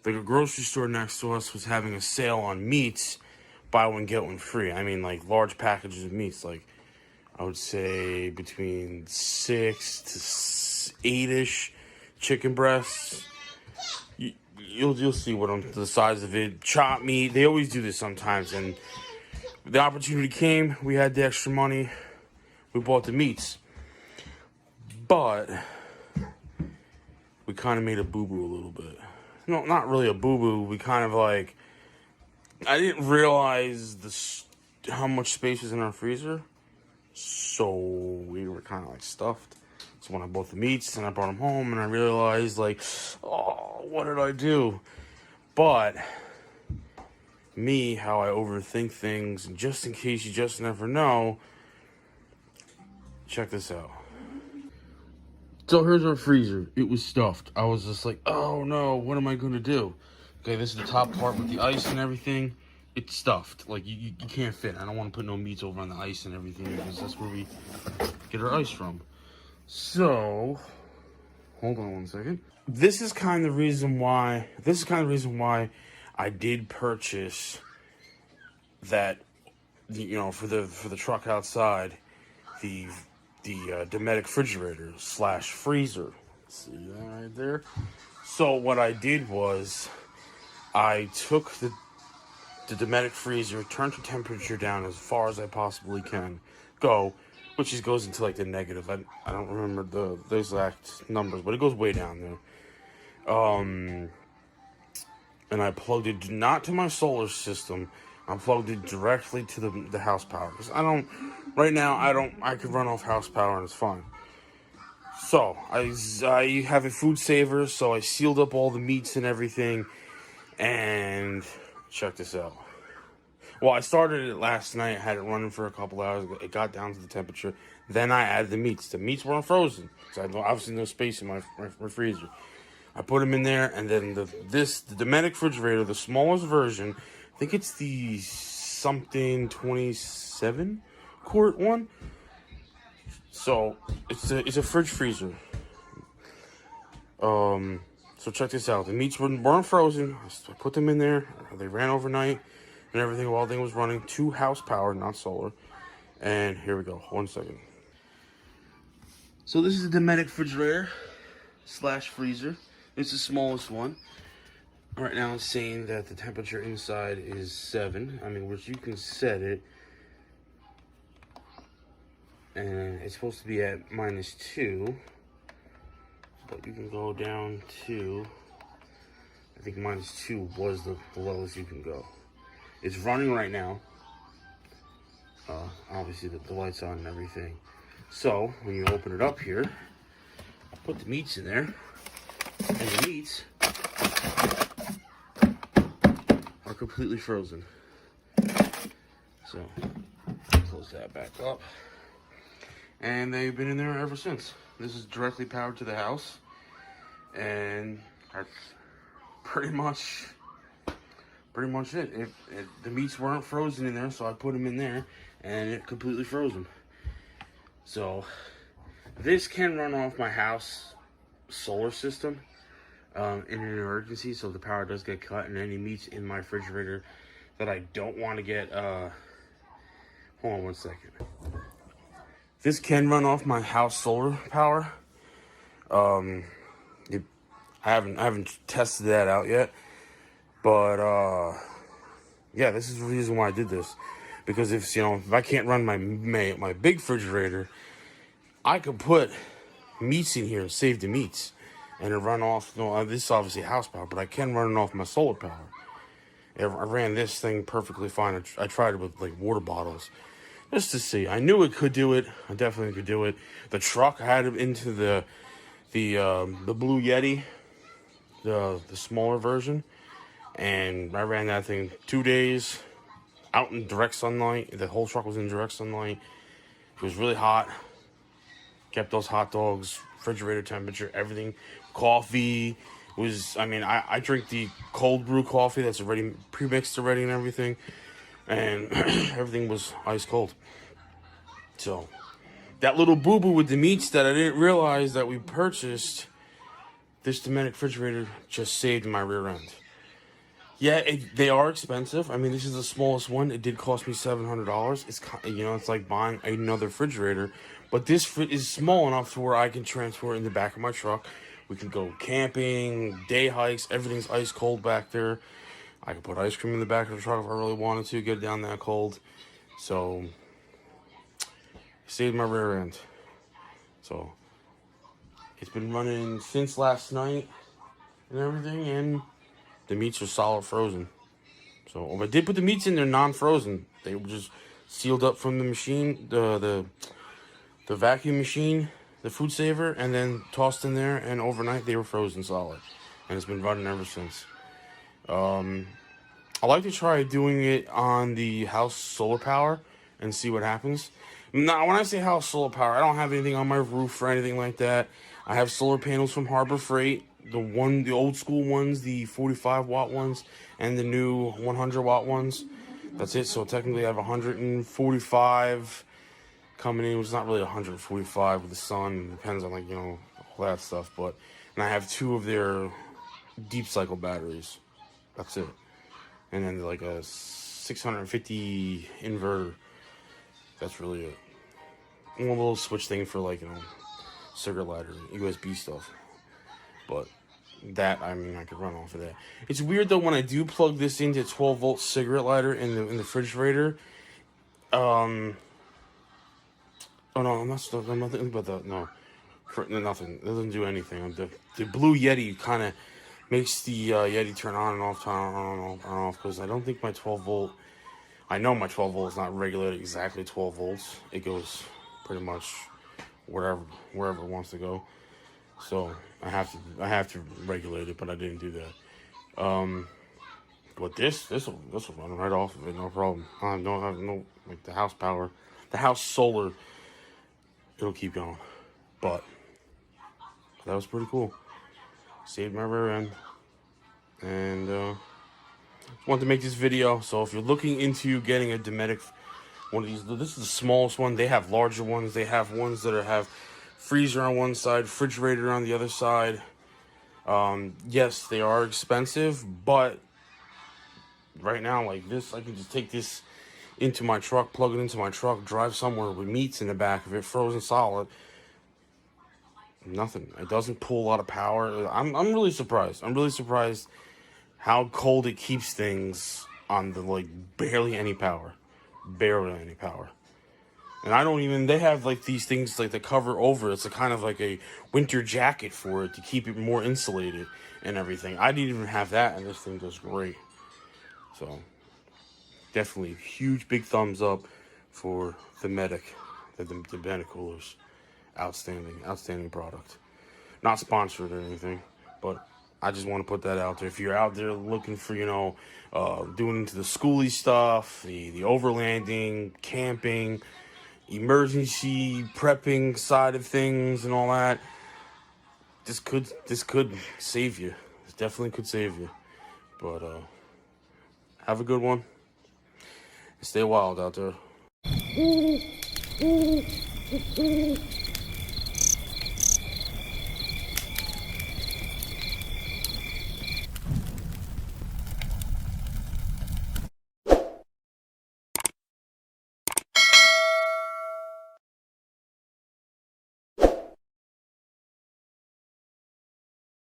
like a grocery store next to us was having a sale on meats, buy one get one free. I mean, like large packages of meats, like I would say between 6 to 8-ish chicken breasts. You'll see what I'm the size of it. Chopped meat. They always do this sometimes, and the opportunity came. We had the extra money. We bought the meats, but we kind of made a boo-boo a little bit. No, not really a boo-boo. We kind of like, I didn't realize how much space was in our freezer, so we were kind of like stuffed. So when I bought the meats and I brought them home, and I realized like, oh, what did I do? But me, how I overthink things, and just in case you just never know, check this out. So here's our freezer. It was stuffed. I was just like, oh no, what am I gonna do? Okay, this is the top part with the ice and everything. It's stuffed. Like you can't fit. I don't want to put no meats over on the ice and everything because that's where we get our ice from. So, hold on one second. This is kind of the reason why I did purchase that, you know, for the truck outside, the dometic refrigerator / freezer. See that right there? So what I did was I took the dometic freezer, turned the temperature down as far as I possibly can go, which just goes into like the negative. I don't remember the exact numbers, but it goes way down there. And I plugged it not to my solar system. I plugged it directly to the house power. Because I could run off house power and it's fine. So, I have a food saver, so I sealed up all the meats and everything. And check this out. Well, I started it last night, had it running for a couple hours. It got down to the temperature. Then I added the meats. The meats weren't frozen, so I had obviously no space in my freezer. I put them in there, and then the dometic refrigerator, the smallest version, I think it's the something 27 quart one. So it's a fridge freezer. So check this out. The meats weren't frozen. I put them in there. They ran overnight and everything while everything was running. 2 house power, not solar. And here we go. 1 second. So this is the dometic refrigerator / freezer. It's the smallest one. Right now it's saying that the temperature inside is 7. I mean, which you can set it. And it's supposed to be at -2. But you can go down to, I think -2 was the lowest you can go. It's running right now. Obviously the light's on and everything. So when you open it up here, I put the meats in there. And the meats are completely frozen. So, close that back up. And they've been in there ever since. This is directly powered to the house. And that's pretty much it. The meats weren't frozen in there, so I put them in there. And it completely froze them. So, this can run off my house solar system. In an emergency, so if the power does get cut and any meats in my refrigerator that I don't want to get, hold on 1 second. This can run off my house solar power. I haven't tested that out yet, but yeah, this is the reason why I did this, because if I can't run my big refrigerator, I could put meats in here and save the meats. And it run off, this is obviously house power, but I can run it off my solar power. I ran this thing perfectly fine. I tried it with like water bottles just to see. I knew it could do it. I definitely could do it. The truck, I had it into the Blue Yeti, the smaller version, and I ran that thing 2 days out in direct sunlight. The whole truck was in direct sunlight. It was really hot. Kept those hot dogs, refrigerator temperature, everything. Coffee was, I drink the cold brew coffee that's already pre-mixed already and everything. And everything was ice cold. So, that little boo-boo with the meats that I didn't realize that we purchased, this dometic refrigerator just saved my rear end. Yeah, they are expensive. I mean, this is the smallest one. It did cost me $700. It's, you know, it's like buying another refrigerator, but this is small enough to where I can transport it in the back of my truck. We can go camping, day hikes. Everything's ice cold back there. I can put ice cream in the back of the truck if I really wanted to get it down that cold. So, saved my rear end. So, it's been running since last night and everything, and the meats are solid frozen. So if I did put the meats in there non-frozen, they were just sealed up from the machine, the vacuum machine, the food saver, and then tossed in there, and overnight they were frozen solid. And it's been running ever since. I like to try doing it on the house solar power and see what happens. Now, when I say house solar power, I don't have anything on my roof or anything like that. I have solar panels from Harbor Freight, the old school ones, the 45-watt ones, and the new 100-watt ones. That's it. So technically, I have 145 coming in. It's not really 145 with the sun. It depends on, like, you know, all that stuff. But and I have 2 of their deep cycle batteries. That's it. And then like a 650 inverter. That's really it. One little switch thing for, like, you know, cigarette lighter, USB stuff. But that, I mean, I could run off of that. It's weird though when I do plug this into 12-volt cigarette lighter in the refrigerator. Oh no, I'm not thinking about that. No, nothing. It doesn't do anything. The blue Yeti kind of makes the Yeti turn on and off, because I don't think my 12-volt. I know my 12-volt is not regulated exactly 12 volts. It goes pretty much wherever it wants to go. So I have to regulate it, but I didn't do that. But this will run right off of it, no problem. I have no like the house power, the house solar. It'll keep going, but that was pretty cool. Saved my rear end, and wanted to make this video. So if you're looking into getting a dometic, one of these, this is the smallest one. They have larger ones. They have ones that have freezer on one side, refrigerator on the other side. Yes, they are expensive, but right now, like this, I can just take this into my truck, plug it into my truck, drive somewhere with meats in the back of it, frozen solid. Nothing. It doesn't pull a lot of power. I'm really surprised. I'm really surprised how cold it keeps things on the, like, barely any power. And I don't even, they have like these things like the cover over. It's a kind of like a winter jacket for it to keep it more insulated and everything. I didn't even have that, and this thing does great. So definitely huge big thumbs up for the dometic coolers. Outstanding product. Not sponsored or anything, but I just want to put that out there. If you're out there looking for, you know, doing into the schooly stuff, the overlanding, camping, emergency prepping side of things and all that, this could save you. This definitely could save you. But have a good one. Stay wild out there.